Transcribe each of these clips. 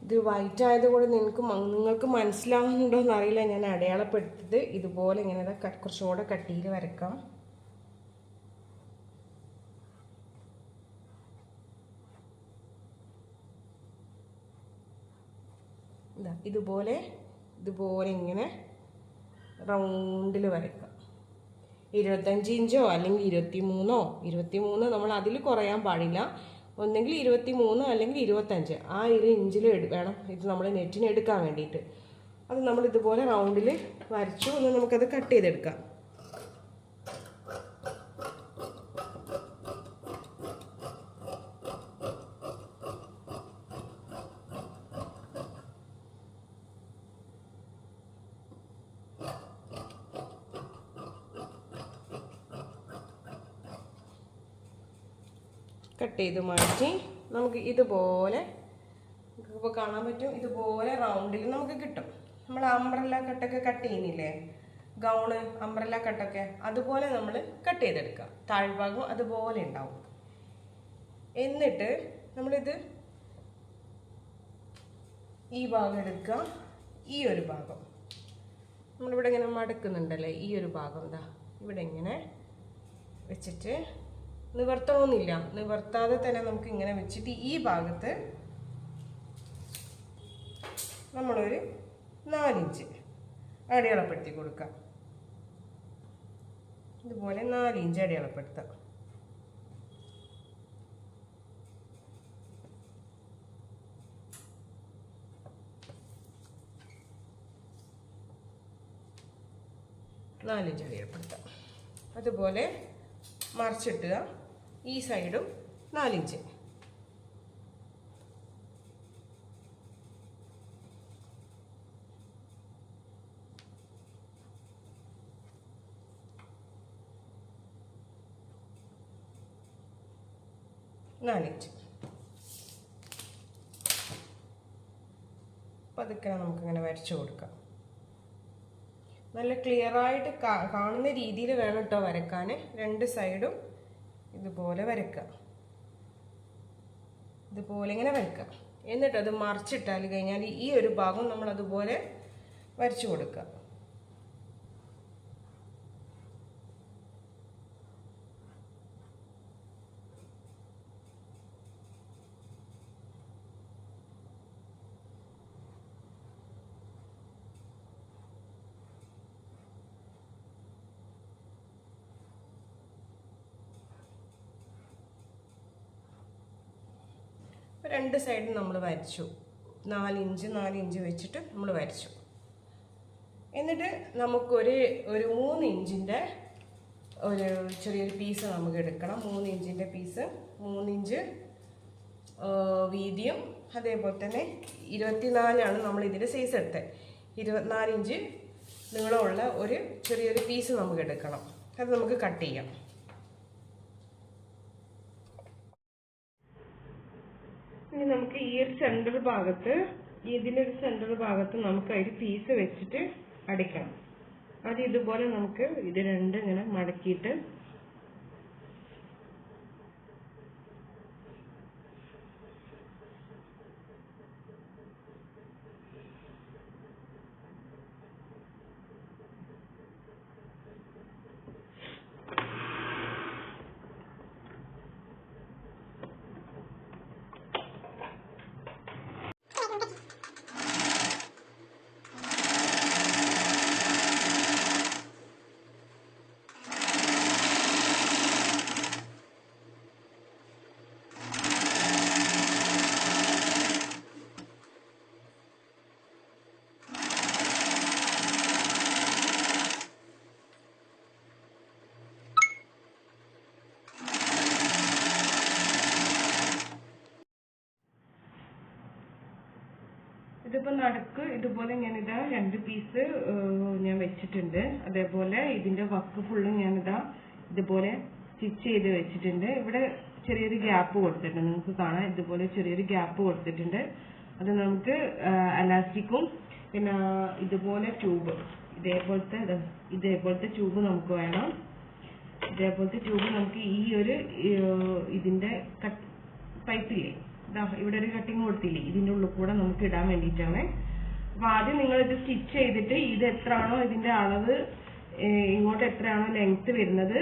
ഇത് വൈറ്റ് ആയതുകൊണ്ട് നിങ്ങൾക്ക് മനസ്സിലാവുന്നുണ്ടോ എന്നറിയില്ല. ഞാൻ അടയാളപ്പെടുത്തത് ഇതുപോലെ ഇങ്ങനെ കുറച്ചുകൂടെ കട്ടിയിൽ വരക്കാം. ഇതുപോലെ ഇങ്ങനെ റൗണ്ടിൽ വരക്കാം. 25 ഇഞ്ചോ അല്ലെങ്കിൽ 23 നമ്മൾ അതിൽ കുറയാൻ പാടില്ല. ഒന്നെങ്കിൽ 23 അല്ലെങ്കിൽ 25 ആ 1 ഇഞ്ചിൽ വേണം ഇത് നമ്മൾ നെറ്റിന് എടുക്കാൻ വേണ്ടിയിട്ട്. അത് നമ്മൾ ഇതുപോലെ റൗണ്ടിൽ വരച്ചു. ഒന്ന് നമുക്കത് കട്ട് ചെയ്തെടുക്കാം. കട്ട് ചെയ്ത് മാറ്റി നമുക്ക് ഇതുപോലെ ഇപ്പോൾ കാണാൻ പറ്റും. ഇതുപോലെ റൗണ്ടിൽ നമുക്ക് കിട്ടും. നമ്മൾ അംബ്രല്ല കട്ടൊക്കെ കട്ട് ചെയ്യുന്നില്ലേ, ഗൗണ് അംബ്രല്ല കട്ടൊക്കെ, അതുപോലെ നമ്മൾ കട്ട് ചെയ്തെടുക്കാം. താഴ്ഭാഗം അതുപോലെ ഉണ്ടാവും. എന്നിട്ട് നമ്മളിത് ഈ ഭാഗം എടുക്കുക. ഈ ഒരു ഭാഗം നമ്മളിവിടെ ഇങ്ങനെ മടക്കുന്നുണ്ടല്ലേ, ഈ ഒരു ഭാഗം ഇതാ ഇവിടെ ഇങ്ങനെ വെച്ചിട്ട് നിവർത്തണമെന്നില്ല, നിവർത്താതെ തന്നെ നമുക്ക് ഇങ്ങനെ വെച്ചിട്ട് ഈ ഭാഗത്ത് നമ്മളൊരു 4 ഇഞ്ച് അടയാളപ്പെടുത്തി കൊടുക്കാം. ഇതുപോലെ 4 ഇഞ്ച് അടയാളപ്പെടുത്താം. അടയാളപ്പെടുത്താം. അതുപോലെ മറിച്ചിട്ടുക. ഈ സൈഡും 4 ഇഞ്ച്. പതുക്കെ നമുക്കിങ്ങനെ വരച്ചു കൊടുക്കാം. നല്ല ക്ലിയർ ആയിട്ട് കാണുന്ന രീതിയിൽ വേണം കേട്ടോ വരക്കാൻ. 2 സൈഡും ഇതുപോലെ വരക്കുക. ഇതുപോലെ ഇങ്ങനെ വരക്കുക. എന്നിട്ട് അത് മറിച്ചിട്ടാൽ കഴിഞ്ഞാൽ ഈ ഒരു ഭാഗം നമ്മൾ അതുപോലെ വരച്ചു കൊടുക്കുക. രണ്ട് സൈഡും നമ്മൾ വരച്ചു. 4 ഇഞ്ച് വെച്ചിട്ട് നമ്മൾ വരച്ചു. എന്നിട്ട് നമുക്കൊരു 3 ഇഞ്ചിൻ്റെ ഒരു ചെറിയൊരു പീസ് നമുക്ക് എടുക്കണം. 3 ഇഞ്ചിൻ്റെ പീസ്, 3 ഇഞ്ച് വീതിയും അതേപോലെ തന്നെ 24 നമ്മൾ ഇതിൻ്റെ സൈസ് എടുത്തത്. 24 ഇഞ്ച് നീളമുള്ള ഒരു ചെറിയൊരു പീസ് നമുക്ക് എടുക്കണം. അത് നമുക്ക് കട്ട് ചെയ്യാം. ഇനി നമുക്ക് ഈ ഒരു സെൻട്രൽ ഭാഗത്ത്, ഇതിനൊരു സെൻട്രൽ ഭാഗത്ത് നമുക്ക് ഒരു പീസ് വെച്ചിട്ട് അടിക്കണം. അത് ഇതുപോലെ നമുക്ക് ഇത് രണ്ടും ഇങ്ങനെ മടക്കിയിട്ട് ഇതിപ്പോൾ നടുക്ക് ഇതുപോലെ ഞാനിതാ 2 പീസ് ഞാൻ വെച്ചിട്ടുണ്ട്. അതേപോലെ ഇതിന്റെ വക്ക് ഫുള്ളും ഞാനിതാ ഇതുപോലെ സ്റ്റിച്ച് ചെയ്ത് വെച്ചിട്ടുണ്ട്. ഇവിടെ ചെറിയൊരു ഗ്യാപ്പ് കൊടുത്തിട്ടുണ്ട്, നിങ്ങൾക്ക് കാണാം. ഇതുപോലെ ചെറിയൊരു ഗ്യാപ്പ് കൊടുത്തിട്ടുണ്ട്. അത് നമുക്ക് എലാസ്റ്റിക്കും പിന്നെ ഇതുപോലെ ട്യൂബ്, ഇതേപോലത്തെ ട്യൂബ് നമുക്ക് വേണം. ഇതേപോലത്തെ ട്യൂബ് നമുക്ക് ഈ ഒരു ഇതിന്റെ പൈപ്പില്ലേ, ഇവിടെ ഒരു കട്ടിങ് കൊടുത്തില്ലേ, ഇതിൻ്റെ ഉള്ളിൽ കൂടെ നമുക്ക് ഇടാൻ വേണ്ടിയിട്ടാണ്. അപ്പോൾ ആദ്യം നിങ്ങൾ ഇത് സ്റ്റിച്ച് ചെയ്തിട്ട് ഇത് എത്രയാണോ ഇതിൻ്റെ അളവ്, ഇങ്ങോട്ട് എത്രയാണോ ലെങ്ത് വരുന്നത്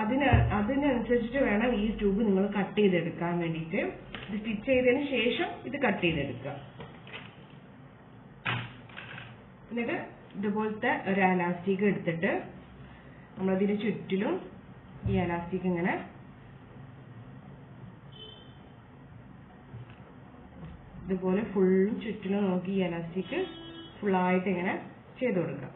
അതിനനുസരിച്ചിട്ട് വേണം ഈ ട്യൂബ് നിങ്ങൾ കട്ട് ചെയ്തെടുക്കാൻ വേണ്ടിയിട്ട്. ഇത് സ്റ്റിച്ച് ചെയ്തതിന് ശേഷം ഇത് കട്ട് ചെയ്തെടുക്കുക. എന്നിട്ട് ഇതുപോലത്തെ ഒരു എലാസ്റ്റിക് എടുത്തിട്ട് നമ്മളതിന് ചുറ്റിലും ഈ എലാസ്റ്റിക് ഇങ്ങനെ ഇതുപോലെ ഫുള്ളും ചുറ്റിലും നോക്കി ഈ എലാസ്റ്റിക് ഫുള്ളായിട്ട് ഇങ്ങനെ ചെയ്ത് കൊടുക്കുക.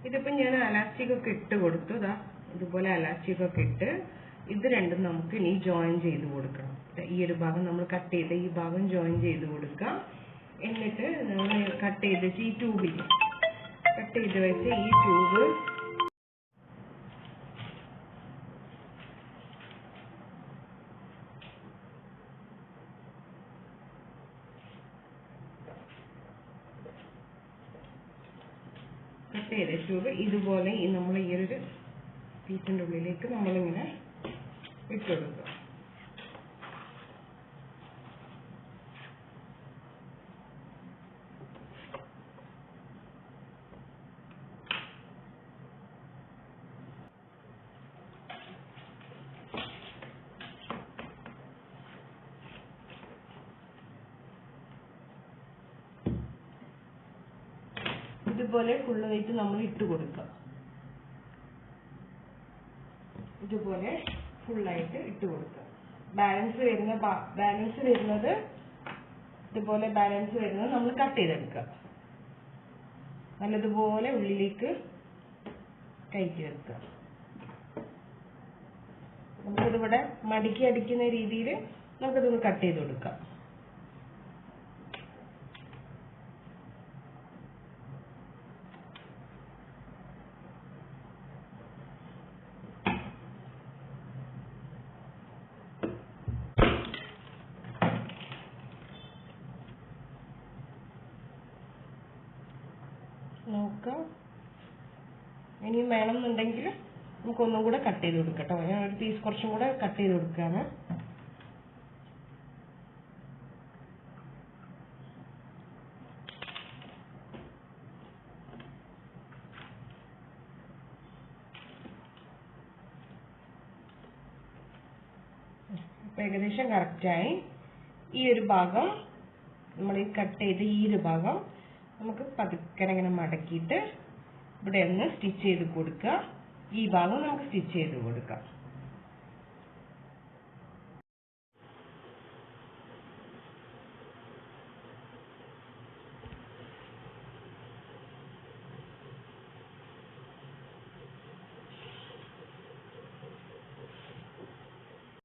ഇതിപ്പോൾ ഞാൻ എലാസ്റ്റിക് ഒക്കെ ഇട്ട് കൊടുത്തു. ഇതുപോലെ എലാസ്റ്റിക് ഒക്കെ ഇട്ട് ഇത് രണ്ടും നമുക്ക് ഇനി ജോയിൻ ചെയ്ത് കൊടുക്കണം. ഈ ഒരു ഭാഗം നമ്മൾ കട്ട് ചെയ്ത് ഈ ഭാഗം ജോയിൻ ചെയ്ത് കൊടുക്കാം. എന്നിട്ട് നമ്മൾ കട്ട് ചെയ്ത് വെച്ച് ഈ ട്യൂബിൽ കട്ട് ചെയ്ത് വെച്ച് ഈ ട്യൂബ് കട്ട് ചെയ്ത ട്യൂബ് ഇതുപോലെ നമ്മൾ ഈ ഒരു പീസിൻ്റെ ഉള്ളിലേക്ക് നമ്മളിങ്ങനെ ഇട്ടുകൊടുക്കുക. ഇതുപോലെ ഫുള്ള് വെയിറ്റ് നമ്മൾ ഇട്ട് കൊടുക്കുക. ഇതുപോലെ ഫുള്ളായിട്ട് ഇട്ട് കൊടുക്കുക. ബാലൻസ് വരുന്നത് ഇതുപോലെ ബാലൻസ് വരുന്നത് നമ്മൾ കട്ട് ചെയ്തെടുക്കുക. നല്ലതുപോലെ ഉള്ളിലേക്ക് കയറ്റി വെക്കുക. നമുക്കിതിവിടെ മടക്കി അടിക്കുന്ന രീതിയിൽ നമുക്കിതൊന്ന് കട്ട് ചെയ്ത് കൊടുക്കാം. നോക്കാം, ഇനിയും വേണമെന്നുണ്ടെങ്കിൽ നമുക്കൊന്നും കൂടെ കട്ട് ചെയ്ത് കൊടുക്കാം കേട്ടോ. ഞാൻ ഒരു പീസ് കുറച്ചും കൂടെ കട്ട് ചെയ്ത് കൊടുക്കുകയാണ്. അപ്പം ഏകദേശം കറക്റ്റായി. ഈ ഒരു ഭാഗം നമ്മൾ ഈ കട്ട് ചെയ്ത് ഈ ഒരു ഭാഗം നമുക്ക് പതുക്കെ ഇങ്ങനെ മടക്കിയിട്ട് ഇവിടെ ഒന്ന് സ്റ്റിച്ച് ചെയ്ത് കൊടുക്കുക. ഈ ഭാഗം നമുക്ക് സ്റ്റിച്ച് ചെയ്ത് കൊടുക്കാം.